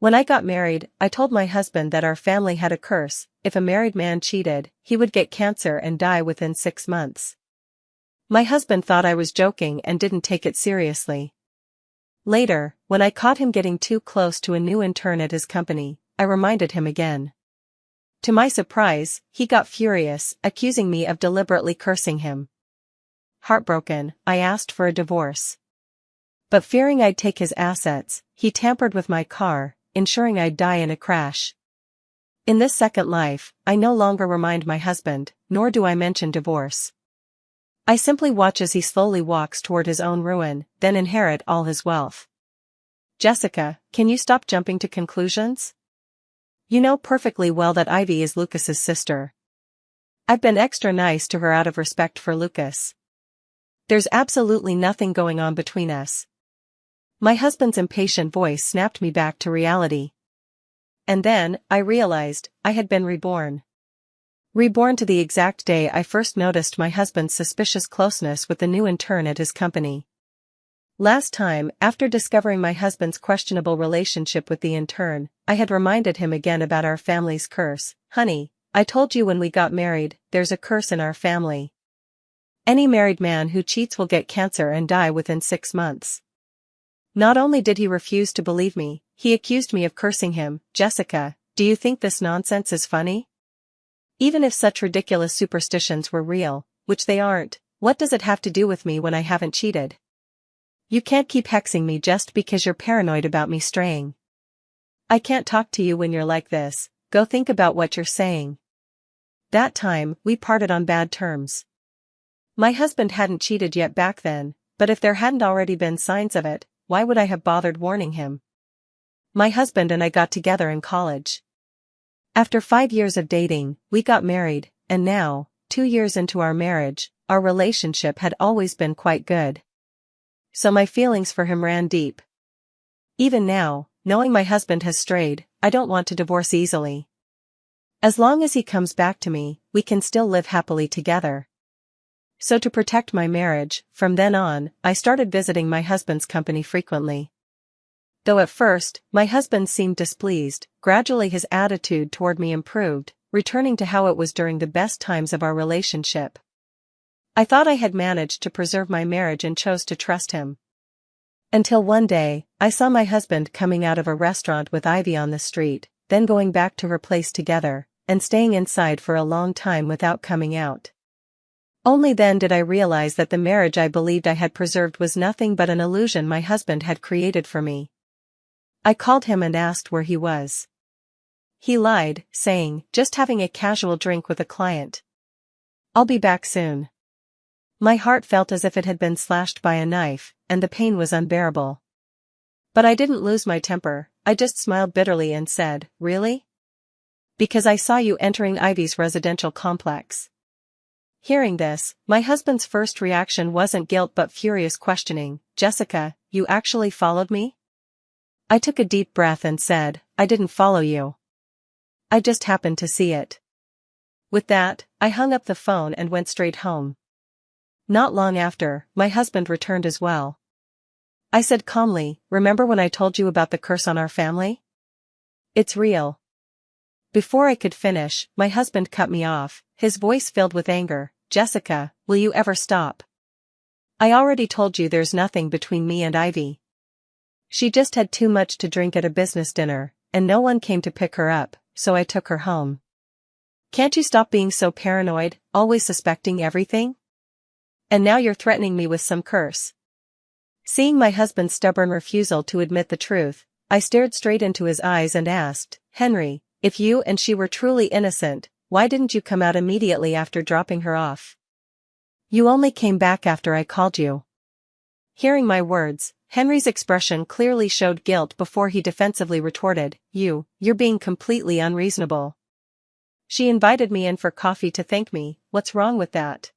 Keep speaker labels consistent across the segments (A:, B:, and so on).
A: When I got married, I told my husband that our family had a curse: if a married man cheated, he would get cancer and die within 6 months. My husband thought I was joking and didn't take it seriously. Later, when I caught him getting too close to a new intern at his company, I reminded him again. To my surprise, he got furious, accusing me of deliberately cursing him. Heartbroken, I asked for a divorce. But fearing I'd take his assets, he tampered with my car, ensuring I'd die in a crash. In this second life, I no longer remind my husband, nor do I mention divorce. I simply watch as he slowly walks toward his own ruin, then inherit all his wealth. Jessica, can you stop jumping to conclusions? You know perfectly well that Ivy is Lucas's sister. I've been extra nice to her out of respect for Lucas. There's absolutely nothing going on between us. My husband's impatient voice snapped me back to reality. And then, I realized, I had been reborn. Reborn to the exact day I first noticed my husband's suspicious closeness with the new intern at his company. Last time, after discovering my husband's questionable relationship with the intern, I had reminded him again about our family's curse. Honey, I told you when we got married, there's a curse in our family. Any married man who cheats will get cancer and die within 6 months. Not only did he refuse to believe me, he accused me of cursing him. Jessica, do you think this nonsense is funny? Even if such ridiculous superstitions were real, which they aren't, what does it have to do with me when I haven't cheated? You can't keep hexing me just because you're paranoid about me straying. I can't talk to you when you're like this. Go think about what you're saying. That time, we parted on bad terms. My husband hadn't cheated yet back then, but if there hadn't already been signs of it, why would I have bothered warning him? My husband and I got together in college. After 5 years of dating, we got married, and now, 2 years into our marriage, our relationship had always been quite good. So my feelings for him ran deep. Even now, knowing my husband has strayed, I don't want to divorce easily. As long as he comes back to me, we can still live happily together. So to protect my marriage, from then on, I started visiting my husband's company frequently. Though at first, my husband seemed displeased, gradually his attitude toward me improved, returning to how it was during the best times of our relationship. I thought I had managed to preserve my marriage and chose to trust him. Until one day, I saw my husband coming out of a restaurant with Ivy on the street, then going back to her place together, and staying inside for a long time without coming out. Only then did I realize that the marriage I believed I had preserved was nothing but an illusion my husband had created for me. I called him and asked where he was. He lied, saying, just having a casual drink with a client. I'll be back soon. My heart felt as if it had been slashed by a knife, and the pain was unbearable. But I didn't lose my temper, I just smiled bitterly and said, really? Because I saw you entering Ivy's residential complex. Hearing this, my husband's first reaction wasn't guilt but furious questioning. Jessica, you actually followed me? I took a deep breath and said, I didn't follow you. I just happened to see it. With that, I hung up the phone and went straight home. Not long after, my husband returned as well. I said calmly, remember when I told you about the curse on our family? It's real. Before I could finish, my husband cut me off, his voice filled with anger. Jessica, will you ever stop? I already told you there's nothing between me and Ivy. She just had too much to drink at a business dinner, and no one came to pick her up, so I took her home. Can't you stop being so paranoid, always suspecting everything? And now you're threatening me with some curse. Seeing my husband's stubborn refusal to admit the truth, I stared straight into his eyes and asked, Henry, if you and she were truly innocent, why didn't you come out immediately after dropping her off? You only came back after I called you. Hearing my words, Henry's expression clearly showed guilt before he defensively retorted, you're being completely unreasonable. She invited me in for coffee to thank me, what's wrong with that?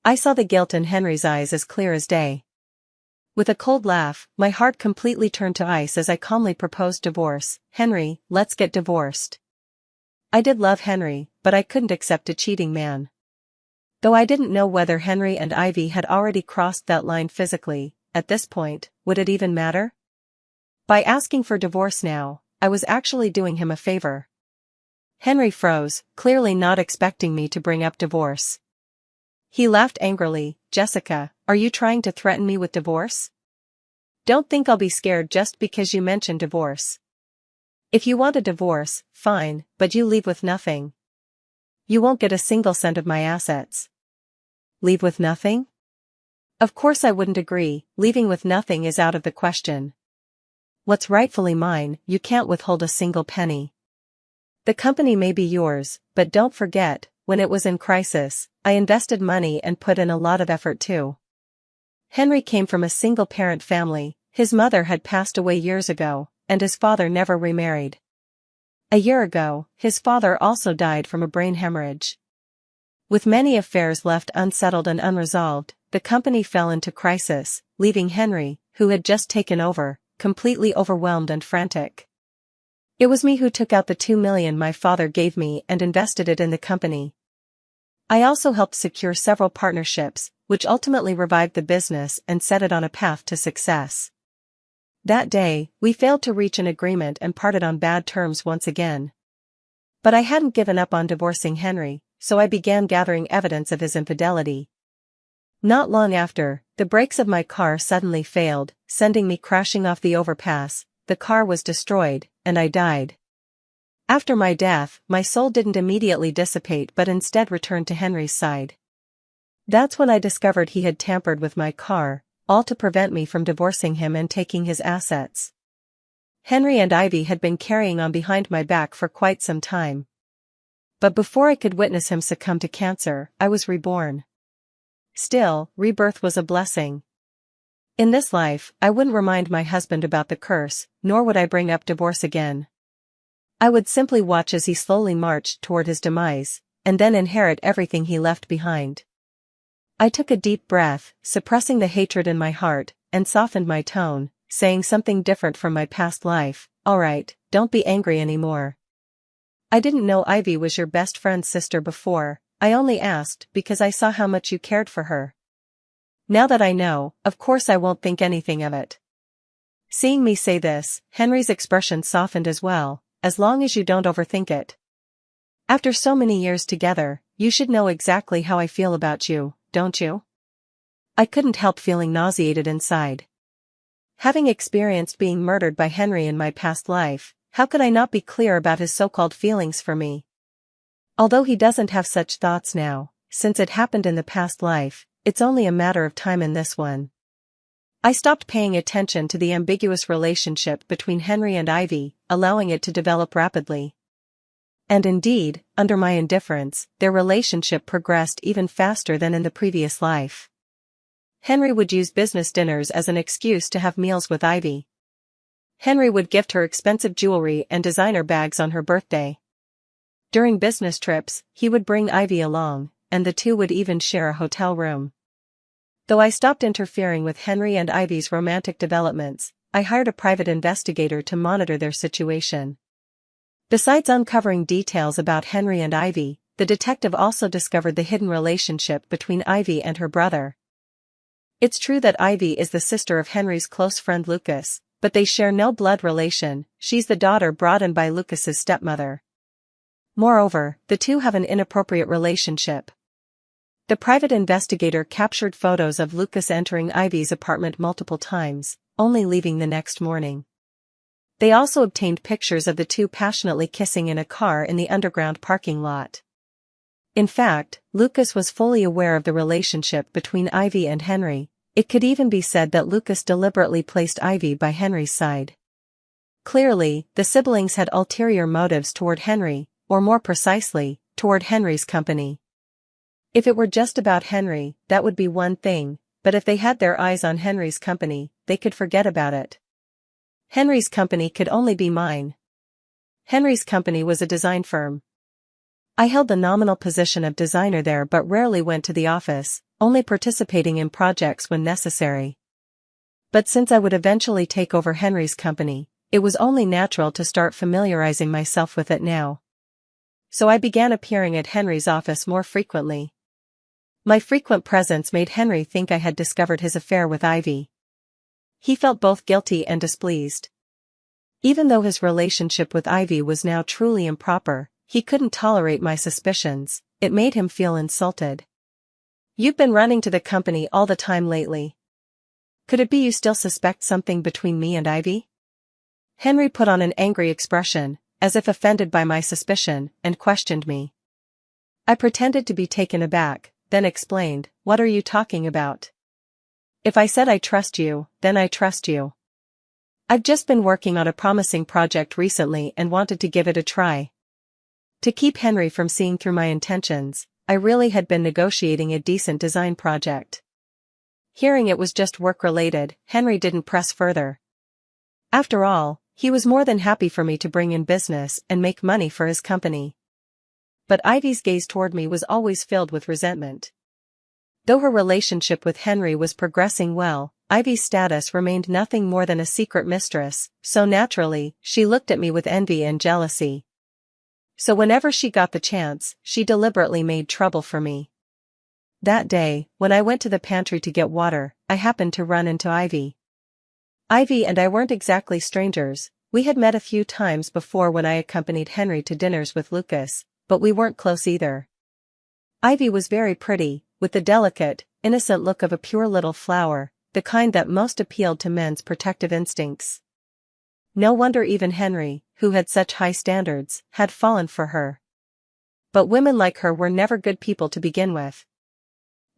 A: I saw the guilt in Henry's eyes as clear as day. With a cold laugh, my heart completely turned to ice as I calmly proposed divorce. Henry, let's get divorced. I did love Henry, but I couldn't accept a cheating man. Though I didn't know whether Henry and Ivy had already crossed that line physically, at this point, would it even matter? By asking for divorce now, I was actually doing him a favor. Henry froze, clearly not expecting me to bring up divorce. He laughed angrily. Jessica, are you trying to threaten me with divorce? Don't think I'll be scared just because you mentioned divorce. If you want a divorce, fine, but you leave with nothing. You won't get a single cent of my assets. Leave with nothing? Of course I wouldn't agree. Leaving with nothing is out of the question. What's rightfully mine, you can't withhold a single penny. The company may be yours, but don't forget, when it was in crisis, I invested money and put in a lot of effort too. Henry came from a single-parent family. His mother had passed away years ago, and his father never remarried. A year ago, his father also died from a brain hemorrhage. With many affairs left unsettled and unresolved, the company fell into crisis, leaving Henry, who had just taken over, completely overwhelmed and frantic. It was me who took out the $2 million my father gave me and invested it in the company. I also helped secure several partnerships, which ultimately revived the business and set it on a path to success. That day, we failed to reach an agreement and parted on bad terms once again. But I hadn't given up on divorcing Henry, so I began gathering evidence of his infidelity. Not long after, the brakes of my car suddenly failed, sending me crashing off the overpass. The car was destroyed, and I died. After my death, my soul didn't immediately dissipate but instead returned to Henry's side. That's when I discovered he had tampered with my car, all to prevent me from divorcing him and taking his assets. Henry and Ivy had been carrying on behind my back for quite some time. But before I could witness him succumb to cancer, I was reborn. Still, rebirth was a blessing. In this life, I wouldn't remind my husband about the curse, nor would I bring up divorce again. I would simply watch as he slowly marched toward his demise, and then inherit everything he left behind. I took a deep breath, suppressing the hatred in my heart, and softened my tone, saying something different from my past life. All right, don't be angry anymore. I didn't know Ivy was your best friend's sister before. I only asked because I saw how much you cared for her. Now that I know, of course I won't think anything of it. Seeing me say this, Henry's expression softened as well. As long as you don't overthink it. After so many years together, you should know exactly how I feel about you, don't you? I couldn't help feeling nauseated inside. Having experienced being murdered by Henry in my past life, how could I not be clear about his so-called feelings for me? Although he doesn't have such thoughts now, since it happened in the past life, it's only a matter of time in this one. I stopped paying attention to the ambiguous relationship between Henry and Ivy, allowing it to develop rapidly. And indeed, under my indifference, their relationship progressed even faster than in the previous life. Henry would use business dinners as an excuse to have meals with Ivy. Henry would gift her expensive jewelry and designer bags on her birthday. During business trips, he would bring Ivy along, and the two would even share a hotel room. Though I stopped interfering with Henry and Ivy's romantic developments, I hired a private investigator to monitor their situation. Besides uncovering details about Henry and Ivy, the detective also discovered the hidden relationship between Ivy and her brother. It's true that Ivy is the sister of Henry's close friend Lucas, but they share no blood relation. She's the daughter brought in by Lucas's stepmother. Moreover, the two have an inappropriate relationship. The private investigator captured photos of Lucas entering Ivy's apartment multiple times, only leaving the next morning. They also obtained pictures of the two passionately kissing in a car in the underground parking lot. In fact, Lucas was fully aware of the relationship between Ivy and Henry. It could even be said that Lucas deliberately placed Ivy by Henry's side. Clearly, the siblings had ulterior motives toward Henry, or more precisely, toward Henry's company. If it were just about Henry, that would be one thing, but if they had their eyes on Henry's company, they could forget about it. Henry's company could only be mine. Henry's company was a design firm. I held the nominal position of designer there but rarely went to the office, only participating in projects when necessary. But since I would eventually take over Henry's company, it was only natural to start familiarizing myself with it now. So I began appearing at Henry's office more frequently. My frequent presence made Henry think I had discovered his affair with Ivy. He felt both guilty and displeased. Even though his relationship with Ivy was now truly improper, he couldn't tolerate my suspicions. It made him feel insulted. "You've been running to the company all the time lately. Could it be you still suspect something between me and Ivy?" Henry put on an angry expression, as if offended by my suspicion, and questioned me. I pretended to be taken aback, then explained, "What are you talking about? If I said I trust you, then I trust you. I've just been working on a promising project recently and wanted to give it a try." To keep Henry from seeing through my intentions, I really had been negotiating a decent design project. Hearing it was just work-related, Henry didn't press further. After all, he was more than happy for me to bring in business and make money for his company. But Ivy's gaze toward me was always filled with resentment. Though her relationship with Henry was progressing well, Ivy's status remained nothing more than a secret mistress, so naturally, she looked at me with envy and jealousy. So whenever she got the chance, she deliberately made trouble for me. That day, when I went to the pantry to get water, I happened to run into Ivy. Ivy and I weren't exactly strangers. We had met a few times before when I accompanied Henry to dinners with Lucas, but we weren't close either. Ivy was very pretty, with the delicate, innocent look of a pure little flower, the kind that most appealed to men's protective instincts. No wonder even Henry, who had such high standards, had fallen for her. But women like her were never good people to begin with.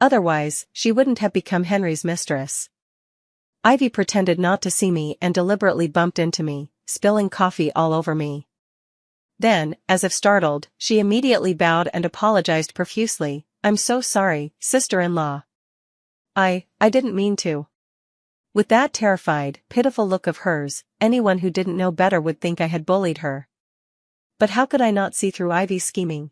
A: Otherwise, she wouldn't have become Henry's mistress. Ivy pretended not to see me and deliberately bumped into me, spilling coffee all over me. Then, as if startled, she immediately bowed and apologized profusely. "I'm so sorry, sister-in-law. I didn't mean to." With that terrified, pitiful look of hers, anyone who didn't know better would think I had bullied her. But how could I not see through Ivy's scheming?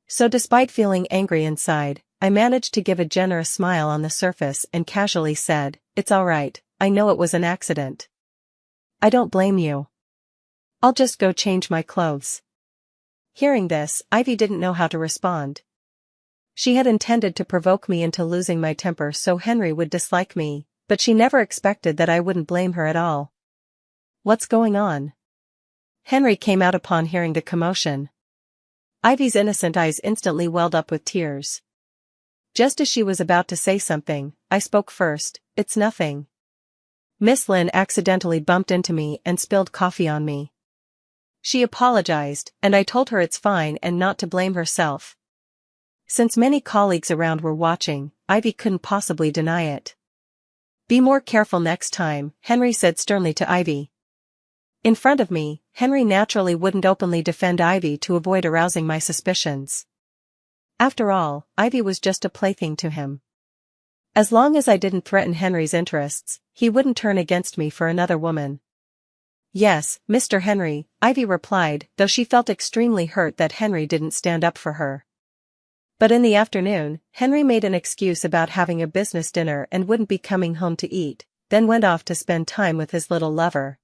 A: So despite feeling angry inside, I managed to give a generous smile on the surface and casually said, "It's all right, I know it was an accident. I don't blame you. I'll just go change my clothes." Hearing this, Ivy didn't know how to respond. She had intended to provoke me into losing my temper so Henry would dislike me, but she never expected that I wouldn't blame her at all. "What's going on?" Henry came out upon hearing the commotion. Ivy's innocent eyes instantly welled up with tears. Just as she was about to say something, I spoke first. "It's nothing. Miss Lynn accidentally bumped into me and spilled coffee on me. She apologized, and I told her it's fine and not to blame herself." Since many colleagues around were watching, Ivy couldn't possibly deny it. "Be more careful next time," Henry said sternly to Ivy. In front of me, Henry naturally wouldn't openly defend Ivy to avoid arousing my suspicions. After all, Ivy was just a plaything to him. As long as I didn't threaten Henry's interests, he wouldn't turn against me for another woman. "Yes, Mr. Henry," Ivy replied, though she felt extremely hurt that Henry didn't stand up for her. But in the afternoon, Henry made an excuse about having a business dinner and wouldn't be coming home to eat, then went off to spend time with his little lover.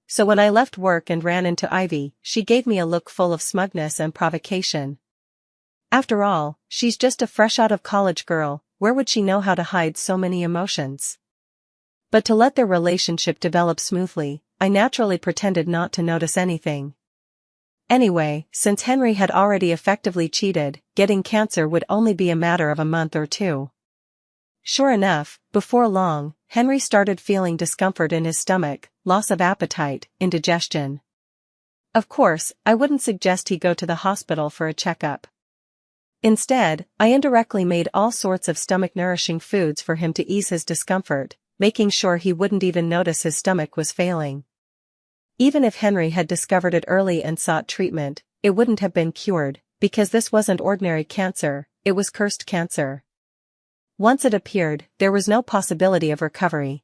A: So when I left work and ran into Ivy, she gave me a look full of smugness and provocation. After all, she's just a fresh-out-of-college girl, where would she know how to hide so many emotions? But to let their relationship develop smoothly, I naturally pretended not to notice anything. Anyway, since Henry had already effectively cheated, getting cancer would only be a matter of a month or two. Sure enough, before long, Henry started feeling discomfort in his stomach, loss of appetite, indigestion. Of course, I wouldn't suggest he go to the hospital for a checkup. Instead, I indirectly made all sorts of stomach-nourishing foods for him to ease his discomfort, making sure he wouldn't even notice his stomach was failing. Even if Henry had discovered it early and sought treatment, it wouldn't have been cured, because this wasn't ordinary cancer, it was cursed cancer. Once it appeared, there was no possibility of recovery.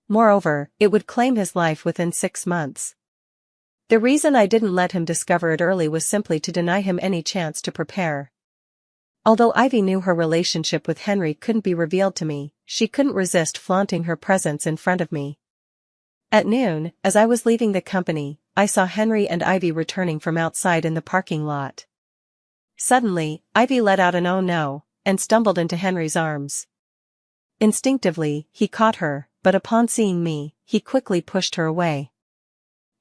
A: Moreover, it would claim his life within 6 months. The reason I didn't let him discover it early was simply to deny him any chance to prepare. Although Ivy knew her relationship with Henry couldn't be revealed to me, she couldn't resist flaunting her presence in front of me. At noon, as I was leaving the company, I saw Henry and Ivy returning from outside in the parking lot. Suddenly, Ivy let out an "oh no," and stumbled into Henry's arms. Instinctively, he caught her, but upon seeing me, he quickly pushed her away.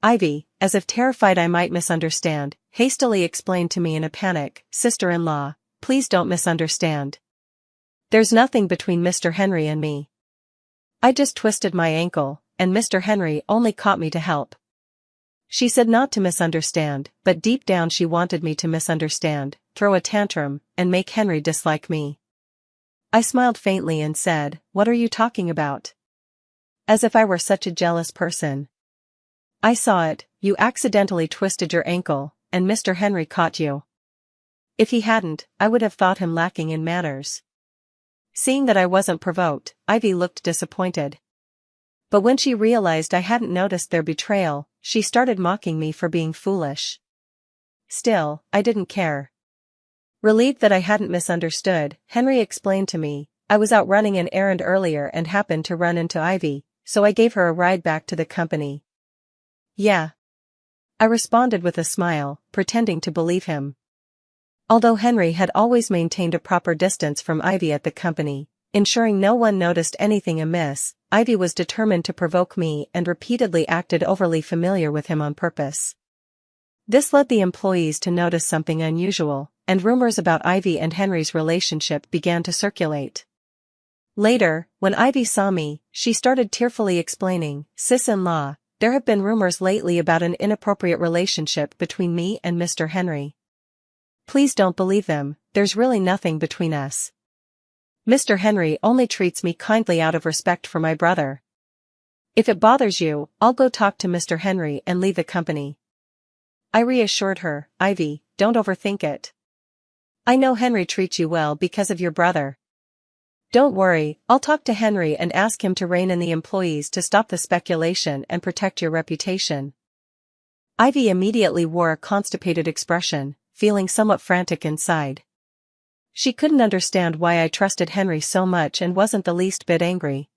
A: Ivy, as if terrified I might misunderstand, hastily explained to me in a panic, "Sister-in-law, please don't misunderstand. There's nothing between Mr. Henry and me. I just twisted my ankle, and Mr. Henry only caught me to help." She said not to misunderstand, but deep down she wanted me to misunderstand, throw a tantrum, and make Henry dislike me. I smiled faintly and said, "What are you talking about?" As if I were such a jealous person. "I saw it, you accidentally twisted your ankle, and Mr. Henry caught you. If he hadn't, I would have thought him lacking in manners." Seeing that I wasn't provoked, Ivy looked disappointed. But when she realized I hadn't noticed their betrayal, she started mocking me for being foolish. Still, I didn't care. Relieved that I hadn't misunderstood, Henry explained to me, "I was out running an errand earlier and happened to run into Ivy, so I gave her a ride back to the company." "Yeah," I responded with a smile, pretending to believe him. Although Henry had always maintained a proper distance from Ivy at the company, ensuring no one noticed anything amiss, Ivy was determined to provoke me and repeatedly acted overly familiar with him on purpose. This led the employees to notice something unusual, and rumors about Ivy and Henry's relationship began to circulate. Later, when Ivy saw me, she started tearfully explaining, "Sis-in-law, there have been rumors lately about an inappropriate relationship between me and Mr. Henry. Please don't believe them, there's really nothing between us. Mr. Henry only treats me kindly out of respect for my brother. If it bothers you, I'll go talk to Mr. Henry and leave the company." I reassured her, "Ivy, don't overthink it. I know Henry treats you well because of your brother. Don't worry, I'll talk to Henry and ask him to rein in the employees to stop the speculation and protect your reputation." Ivy immediately wore a constipated expression, feeling somewhat frantic inside. She couldn't understand why I trusted Henry so much and wasn't the least bit angry.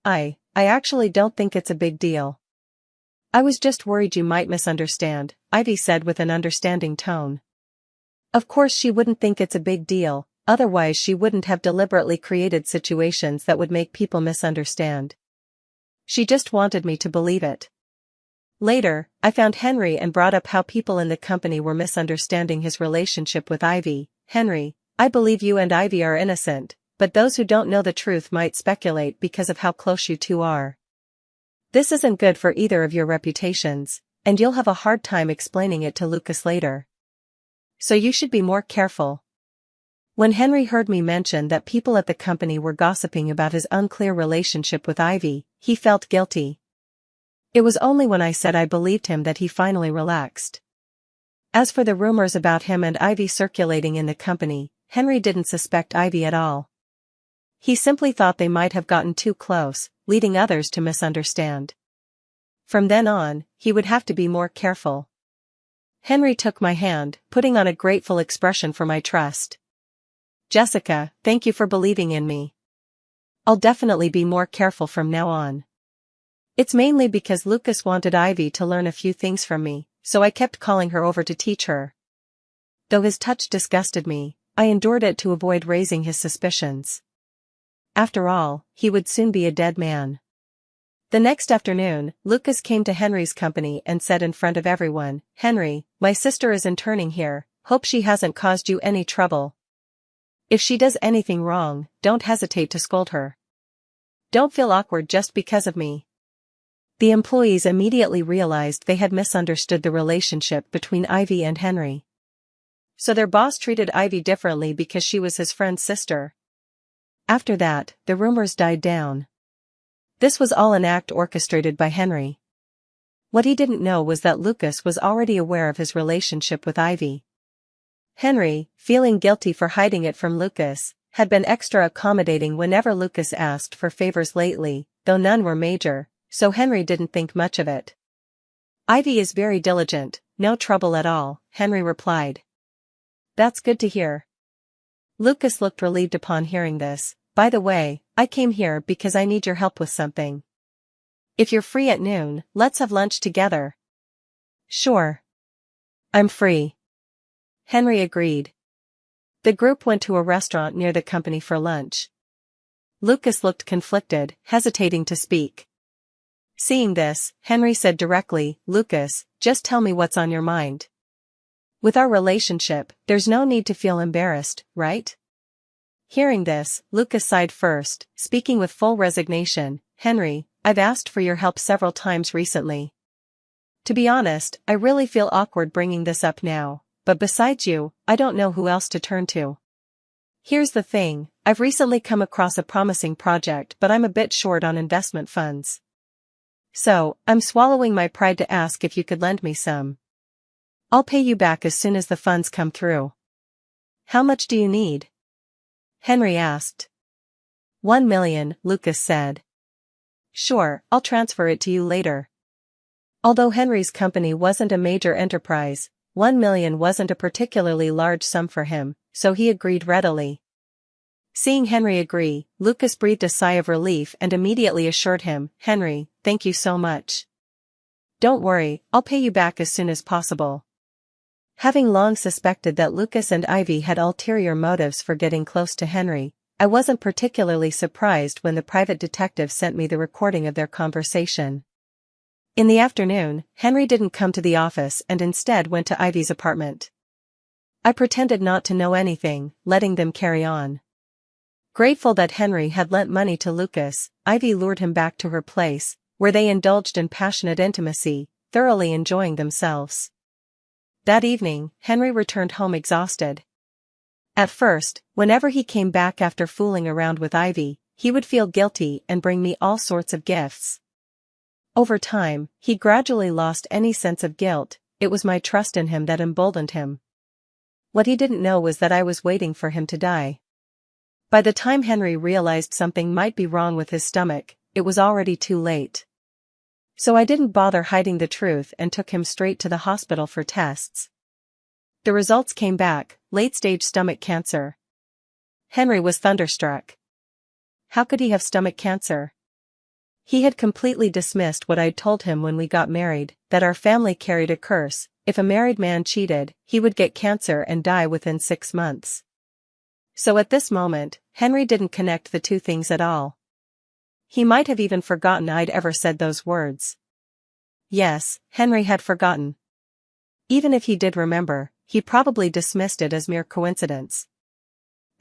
A: I actually don't think it's a big deal. I was just worried you might misunderstand," Ivy said with an understanding tone. Of course she wouldn't think it's a big deal, otherwise she wouldn't have deliberately created situations that would make people misunderstand. She just wanted me to believe it. Later, I found Henry and brought up how people in the company were misunderstanding his relationship with Ivy. "Henry, I believe you and Ivy are innocent, but those who don't know the truth might speculate because of how close you two are. This isn't good for either of your reputations, and you'll have a hard time explaining it to Lucas later. So you should be more careful." When Henry heard me mention that people at the company were gossiping about his unclear relationship with Ivy, he felt guilty. It was only when I said I believed him that he finally relaxed. As for the rumors about him and Ivy circulating in the company, Henry didn't suspect Ivy at all. He simply thought they might have gotten too close, leading others to misunderstand. From then on, he would have to be more careful. Henry took my hand, putting on a grateful expression for my trust. "Jessica, thank you for believing in me. I'll definitely be more careful from now on. It's mainly because Lucas wanted Ivy to learn a few things from me, so I kept calling her over to teach her. Though his touch disgusted me, I endured it to avoid raising his suspicions. After all, he would soon be a dead man." The next afternoon, Lucas came to Henry's company and said in front of everyone, "Henry, my sister is interning here, hope she hasn't caused you any trouble. If she does anything wrong, don't hesitate to scold her. Don't feel awkward just because of me." The employees immediately realized they had misunderstood the relationship between Ivy and Henry. So their boss treated Ivy differently because she was his friend's sister. After that, the rumors died down. This was all an act orchestrated by Henry. What he didn't know was that Lucas was already aware of his relationship with Ivy. Henry, feeling guilty for hiding it from Lucas, had been extra accommodating whenever Lucas asked for favors lately, though none were major, so Henry didn't think much of it. "Ivy is very diligent, no trouble at all," Henry replied. "That's good to hear." Lucas looked relieved upon hearing this. "By the way, I came here because I need your help with something. If you're free at noon, let's have lunch together." "Sure. I'm free," Henry agreed. The group went to a restaurant near the company for lunch. Lucas looked conflicted, hesitating to speak. Seeing this, Henry said directly, "Lucas, just tell me what's on your mind. With our relationship, there's no need to feel embarrassed, right?" Hearing this, Lucas sighed first, speaking with full resignation. "Henry, I've asked for your help several times recently. To be honest, I really feel awkward bringing this up now, but besides you, I don't know who else to turn to. Here's the thing, I've recently come across a promising project but I'm a bit short on investment funds. So, I'm swallowing my pride to ask if you could lend me some. I'll pay you back as soon as the funds come through." "How much do you need?" Henry asked. 1 million, Lucas said. "Sure, I'll transfer it to you later." Although Henry's company wasn't a major enterprise, 1 million wasn't a particularly large sum for him, so he agreed readily. Seeing Henry agree, Lucas breathed a sigh of relief and immediately assured him, "Henry, thank you so much. Don't worry, I'll pay you back as soon as possible." Having long suspected that Lucas and Ivy had ulterior motives for getting close to Henry, I wasn't particularly surprised when the private detective sent me the recording of their conversation. In the afternoon, Henry didn't come to the office and instead went to Ivy's apartment. I pretended not to know anything, letting them carry on. Grateful that Henry had lent money to Lucas, Ivy lured him back to her place, where they indulged in passionate intimacy, thoroughly enjoying themselves. That evening, Henry returned home exhausted. At first, whenever he came back after fooling around with Ivy, he would feel guilty and bring me all sorts of gifts. Over time, he gradually lost any sense of guilt. It was my trust in him that emboldened him. What he didn't know was that I was waiting for him to die. By the time Henry realized something might be wrong with his stomach, it was already too late. So I didn't bother hiding the truth and took him straight to the hospital for tests. The results came back, late-stage stomach cancer. Henry was thunderstruck. How could he have stomach cancer? He had completely dismissed what I'd told him when we got married, that our family carried a curse. If a married man cheated, he would get cancer and die within 6 months. So at this moment, Henry didn't connect the two things at all. He might have even forgotten I'd ever said those words. Yes, Henry had forgotten. Even if he did remember, he probably dismissed it as mere coincidence.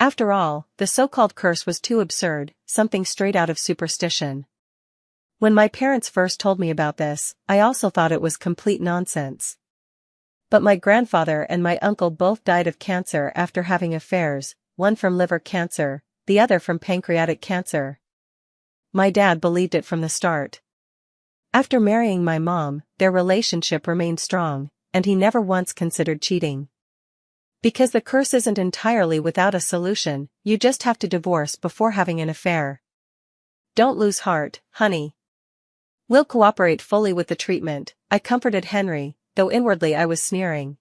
A: After all, the so-called curse was too absurd, something straight out of superstition. When my parents first told me about this, I also thought it was complete nonsense. But my grandfather and my uncle both died of cancer after having affairs, one from liver cancer, the other from pancreatic cancer. My dad believed it from the start. After marrying my mom, their relationship remained strong, and he never once considered cheating. Because the curse isn't entirely without a solution, you just have to divorce before having an affair. Don't lose heart, honey. We'll cooperate fully with the treatment, I comforted Henry, though inwardly I was sneering.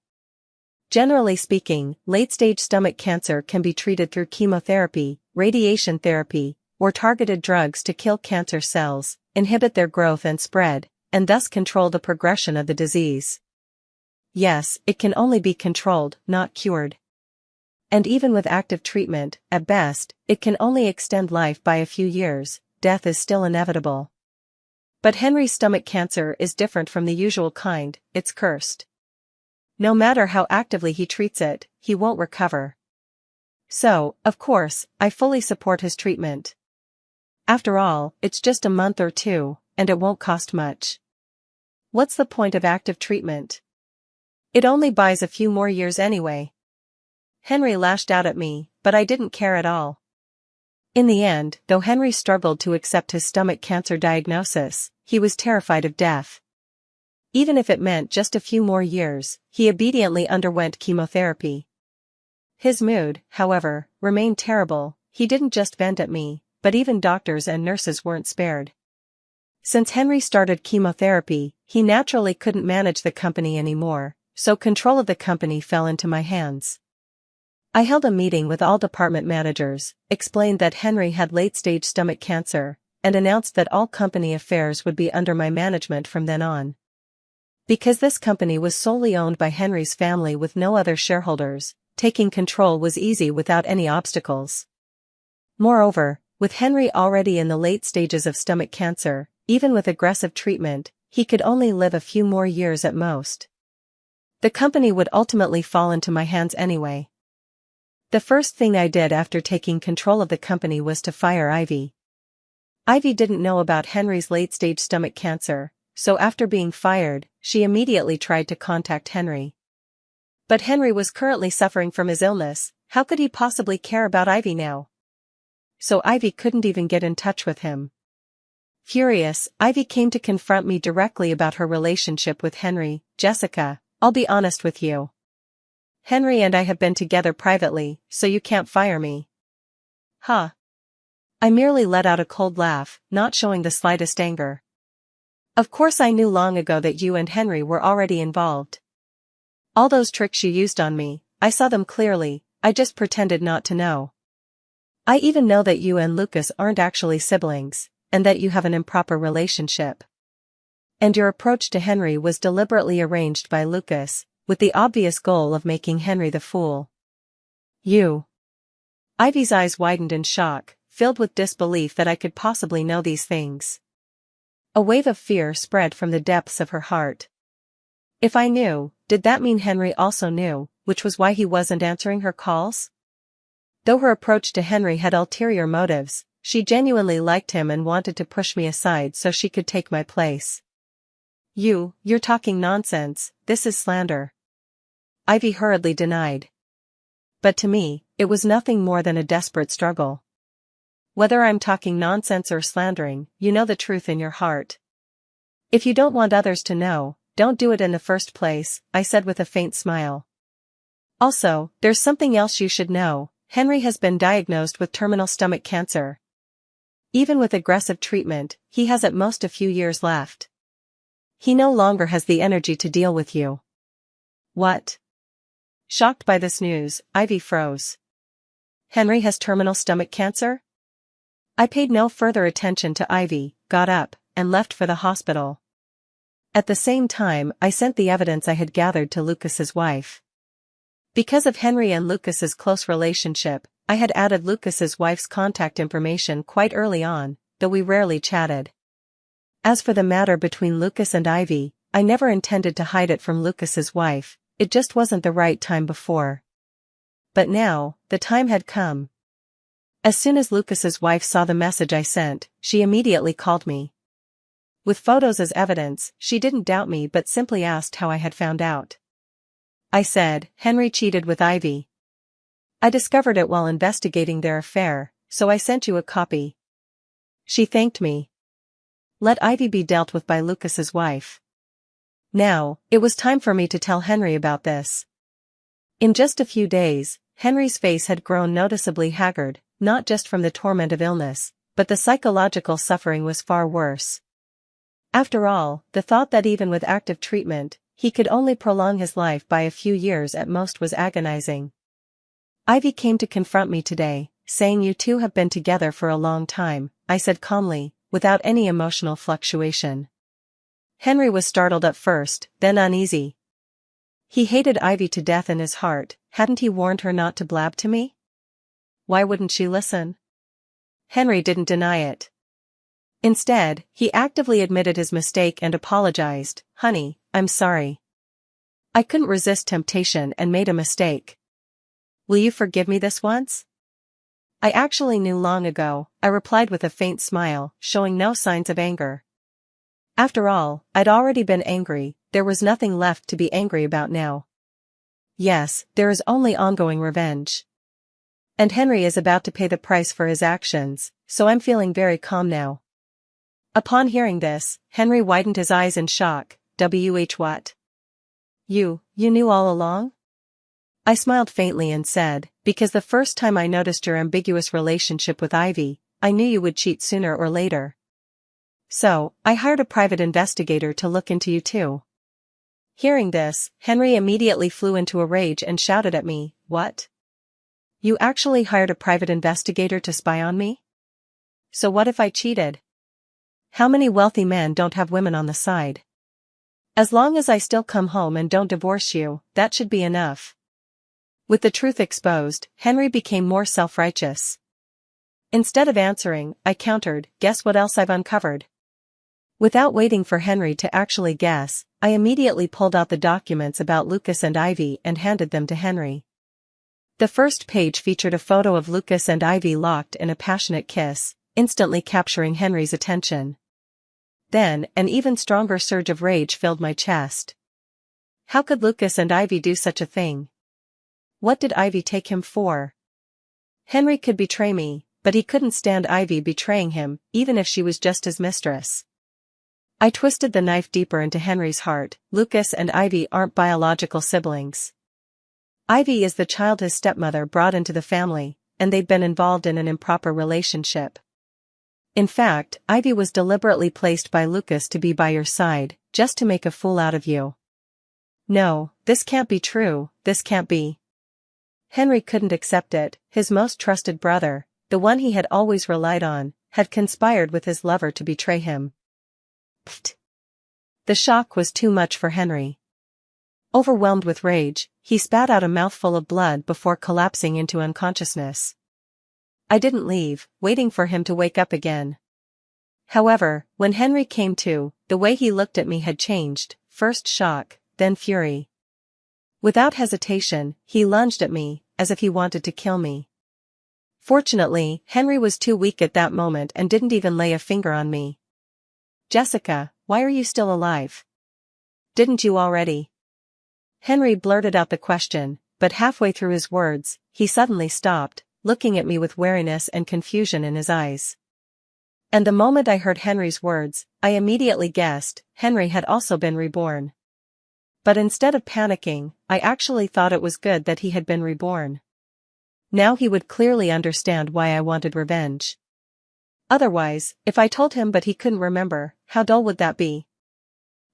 A: Generally speaking, late-stage stomach cancer can be treated through chemotherapy, radiation therapy, or targeted drugs to kill cancer cells, inhibit their growth and spread, and thus control the progression of the disease. Yes, it can only be controlled, not cured. And even with active treatment, at best, it can only extend life by a few years. Death is still inevitable. But Henry's stomach cancer is different from the usual kind, it's cursed. No matter how actively he treats it, he won't recover. So, of course, I fully support his treatment. After all, it's just a month or 2, and it won't cost much. What's the point of active treatment? It only buys a few more years anyway. Henry lashed out at me, but I didn't care at all. In the end, though Henry struggled to accept his stomach cancer diagnosis, he was terrified of death. Even if it meant just a few more years, he obediently underwent chemotherapy. His mood, however, remained terrible. He didn't just vent at me, but even doctors and nurses weren't spared. Since Henry started chemotherapy, he naturally couldn't manage the company anymore, so control of the company fell into my hands. I held a meeting with all department managers, explained that Henry had late-stage stomach cancer, and announced that all company affairs would be under my management from then on. Because this company was solely owned by Henry's family with no other shareholders, taking control was easy without any obstacles. Moreover, with Henry already in the late stages of stomach cancer, even with aggressive treatment, he could only live a few more years at most. The company would ultimately fall into my hands anyway. The first thing I did after taking control of the company was to fire Ivy. Ivy didn't know about Henry's late-stage stomach cancer, so after being fired, she immediately tried to contact Henry. But Henry was currently suffering from his illness. How could he possibly care about Ivy now? So Ivy couldn't even get in touch with him. Furious, Ivy came to confront me directly about her relationship with Henry. Jessica, I'll be honest with you. Henry and I have been together privately, so you can't fire me. Huh. I merely let out a cold laugh, not showing the slightest anger. Of course I knew long ago that you and Henry were already involved. All those tricks you used on me, I saw them clearly, I just pretended not to know. I even know that you and Lucas aren't actually siblings, and that you have an improper relationship. And your approach to Henry was deliberately arranged by Lucas, with the obvious goal of making Henry the fool. You. Ivy's eyes widened in shock, filled with disbelief that I could possibly know these things. A wave of fear spread from the depths of her heart. If I knew, did that mean Henry also knew, which was why he wasn't answering her calls? Though her approach to Henry had ulterior motives, she genuinely liked him and wanted to push me aside so she could take my place. You're talking nonsense, this is slander. Ivy hurriedly denied. But to me, it was nothing more than a desperate struggle. Whether I'm talking nonsense or slandering, you know the truth in your heart. If you don't want others to know, don't do it in the first place, I said with a faint smile. Also, there's something else you should know. Henry has been diagnosed with terminal stomach cancer. Even with aggressive treatment, he has at most a few years left. He no longer has the energy to deal with you. What? Shocked by this news, Ivy froze. Henry has terminal stomach cancer? I paid no further attention to Ivy, got up, and left for the hospital. At the same time, I sent the evidence I had gathered to Lucas's wife. Because of Henry and Lucas's close relationship, I had added Lucas's wife's contact information quite early on, though we rarely chatted. As for the matter between Lucas and Ivy, I never intended to hide it from Lucas's wife, it just wasn't the right time before. But now, the time had come. As soon as Lucas's wife saw the message I sent, she immediately called me. With photos as evidence, she didn't doubt me but simply asked how I had found out. I said, Henry cheated with Ivy. I discovered it while investigating their affair, so I sent you a copy. She thanked me. Let Ivy be dealt with by Lucas's wife. Now, it was time for me to tell Henry about this. In just a few days, Henry's face had grown noticeably haggard, not just from the torment of illness, but the psychological suffering was far worse. After all, the thought that even with active treatment, he could only prolong his life by a few years at most was agonizing. Ivy came to confront me today, saying you two have been together for a long time, I said calmly, without any emotional fluctuation. Henry was startled at first, then uneasy. He hated Ivy to death in his heart, hadn't he warned her not to blab to me? Why wouldn't she listen? Henry didn't deny it. Instead, he actively admitted his mistake and apologized, honey, I'm sorry. I couldn't resist temptation and made a mistake. Will you forgive me this once? I actually knew long ago, I replied with a faint smile, showing no signs of anger. After all, I'd already been angry, there was nothing left to be angry about now. Yes, there is only ongoing revenge. And Henry is about to pay the price for his actions, so I'm feeling very calm now. Upon hearing this, Henry widened his eyes in shock. What? You knew all along? I smiled faintly and said, because the first time I noticed your ambiguous relationship with Ivy, I knew you would cheat sooner or later. So, I hired a private investigator to look into you too. Hearing this, Henry immediately flew into a rage and shouted at me, what? You actually hired a private investigator to spy on me? So what if I cheated? How many wealthy men don't have women on the side? As long as I still come home and don't divorce you, that should be enough. With the truth exposed, Henry became more self-righteous. Instead of answering, I countered, guess what else I've uncovered? Without waiting for Henry to actually guess, I immediately pulled out the documents about Lucas and Ivy and handed them to Henry. The first page featured a photo of Lucas and Ivy locked in a passionate kiss, instantly capturing Henry's attention. Then, an even stronger surge of rage filled my chest. How could Lucas and Ivy do such a thing? What did Ivy take him for? Henry could betray me, but he couldn't stand Ivy betraying him, even if she was just his mistress. I twisted the knife deeper into Henry's heart. Lucas and Ivy aren't biological siblings. Ivy is the child his stepmother brought into the family, and they'd been involved in an improper relationship. In fact, Ivy was deliberately placed by Lucas to be by your side, just to make a fool out of you. No, this can't be true, this can't be. Henry couldn't accept it. His most trusted brother, the one he had always relied on, had conspired with his lover to betray him. Pfft. The shock was too much for Henry. Overwhelmed with rage, he spat out a mouthful of blood before collapsing into unconsciousness. I didn't leave, waiting for him to wake up again. However, when Henry came to, the way he looked at me had changed, first shock, then fury. Without hesitation, he lunged at me, as if he wanted to kill me. Fortunately, Henry was too weak at that moment and didn't even lay a finger on me. Jessica, why are you still alive? Didn't you already? Henry blurted out the question, but halfway through his words, he suddenly stopped, looking at me with wariness and confusion in his eyes. And the moment I heard Henry's words, I immediately guessed, Henry had also been reborn. But instead of panicking, I actually thought it was good that he had been reborn. Now he would clearly understand why I wanted revenge. Otherwise, if I told him but he couldn't remember, how dull would that be?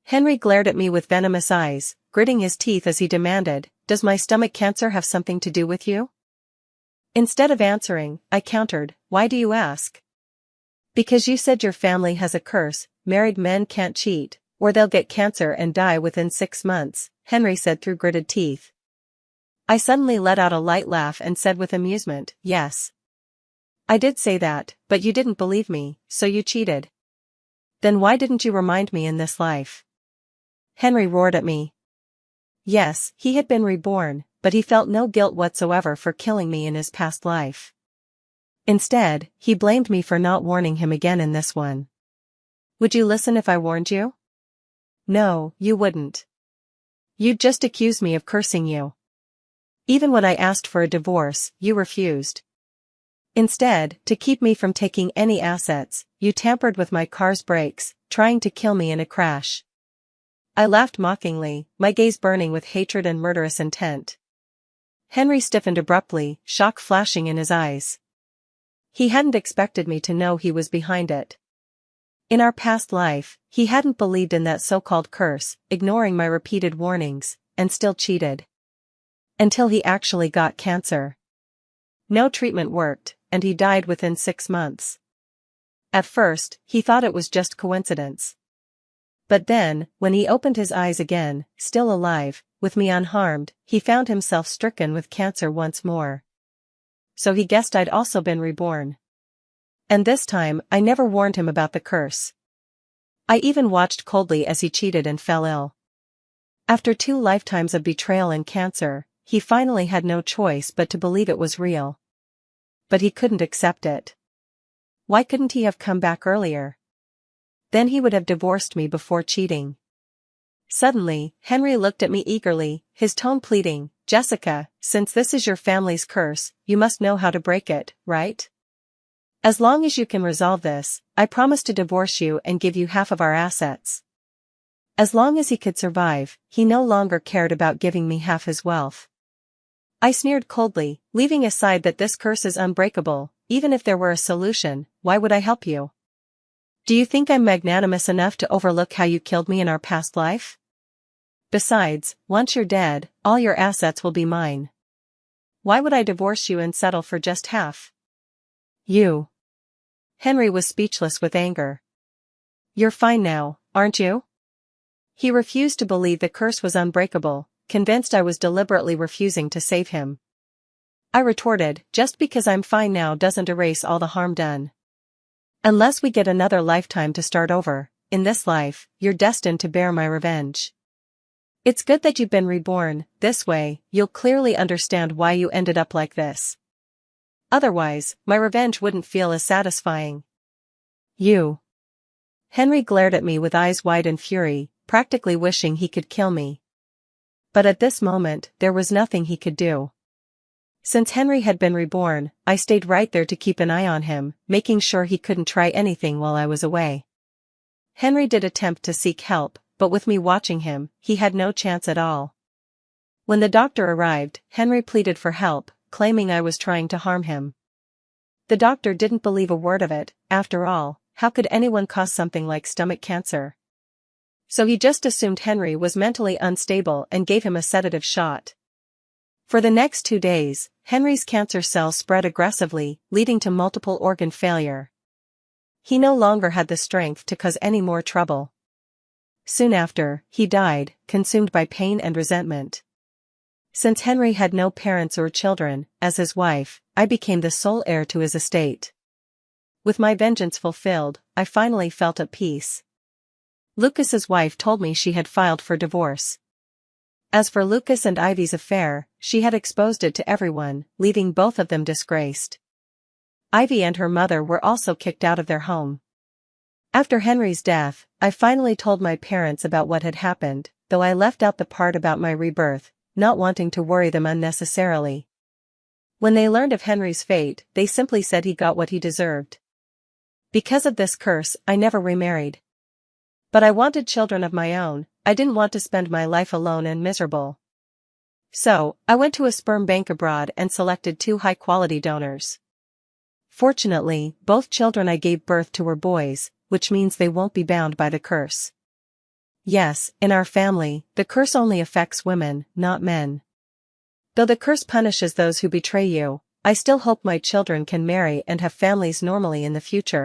A: Henry glared at me with venomous eyes, gritting his teeth as he demanded, "Does my stomach cancer have something to do with you?" Instead of answering, I countered, "Why do you ask?" "Because you said your family has a curse, married men can't cheat, or they'll get cancer and die within 6 months, Henry said through gritted teeth. I suddenly let out a light laugh and said with amusement, "Yes. I did say that, but you didn't believe me, so you cheated. Then why didn't you remind me in this life?" Henry roared at me. Yes, he had been reborn, but he felt no guilt whatsoever for killing me in his past life. Instead, he blamed me for not warning him again in this one. "Would you listen if I warned you?" "No, you wouldn't. You'd just accuse me of cursing you. Even when I asked for a divorce, you refused. Instead, to keep me from taking any assets, you tampered with my car's brakes, trying to kill me in a crash." I laughed mockingly, my gaze burning with hatred and murderous intent. Henry stiffened abruptly, shock flashing in his eyes. He hadn't expected me to know he was behind it. In our past life, he hadn't believed in that so-called curse, ignoring my repeated warnings, and still cheated. Until he actually got cancer. No treatment worked, and he died within 6 months. At first, he thought it was just coincidence. But then, when he opened his eyes again, still alive, with me unharmed, he found himself stricken with cancer once more. So he guessed I'd also been reborn. And this time, I never warned him about the curse. I even watched coldly as he cheated and fell ill. After 2 lifetimes of betrayal and cancer, he finally had no choice but to believe it was real. But he couldn't accept it. Why couldn't he have come back earlier? Then he would have divorced me before cheating. Suddenly, Henry looked at me eagerly, his tone pleading, "Jessica, since this is your family's curse, you must know how to break it, right? As long as you can resolve this, I promise to divorce you and give you half of our assets." As long as he could survive, he no longer cared about giving me half his wealth. I sneered coldly, leaving aside that this curse is unbreakable. Even if there were a solution, why would I help you? Do you think I'm magnanimous enough to overlook how you killed me in our past life? Besides, once you're dead, all your assets will be mine. Why would I divorce you and settle for just half? You. Henry was speechless with anger. You're fine now, aren't you? He refused to believe the curse was unbreakable, convinced I was deliberately refusing to save him. I retorted, just because I'm fine now doesn't erase all the harm done. Unless we get another lifetime to start over, in this life, you're destined to bear my revenge. It's good that you've been reborn, this way, you'll clearly understand why you ended up like this. Otherwise, my revenge wouldn't feel as satisfying. You. Henry glared at me with eyes wide in fury, practically wishing he could kill me. But at this moment, there was nothing he could do. Since Henry had been reborn, I stayed right there to keep an eye on him, making sure he couldn't try anything while I was away. Henry did attempt to seek help, but with me watching him, he had no chance at all. When the doctor arrived, Henry pleaded for help, claiming I was trying to harm him. The doctor didn't believe a word of it. After all, how could anyone cause something like stomach cancer? So he just assumed Henry was mentally unstable and gave him a sedative shot. For the next 2 days, Henry's cancer cells spread aggressively, leading to multiple organ failure. He no longer had the strength to cause any more trouble. Soon after, he died, consumed by pain and resentment. Since Henry had no parents or children, as his wife, I became the sole heir to his estate. With my vengeance fulfilled, I finally felt at peace. Lucas's wife told me she had filed for divorce. As for Lucas and Ivy's affair, she had exposed it to everyone, leaving both of them disgraced. Ivy and her mother were also kicked out of their home. After Henry's death, I finally told my parents about what had happened, though I left out the part about my rebirth, not wanting to worry them unnecessarily. When they learned of Henry's fate, they simply said he got what he deserved. Because of this curse, I never remarried. But I wanted children of my own. I didn't want to spend my life alone and miserable. So, I went to a sperm bank abroad and selected 2 high-quality donors. Fortunately, both children I gave birth to were boys, which means they won't be bound by the curse. Yes, in our family, the curse only affects women, not men. Though the curse punishes those who betray you, I still hope my children can marry and have families normally in the future.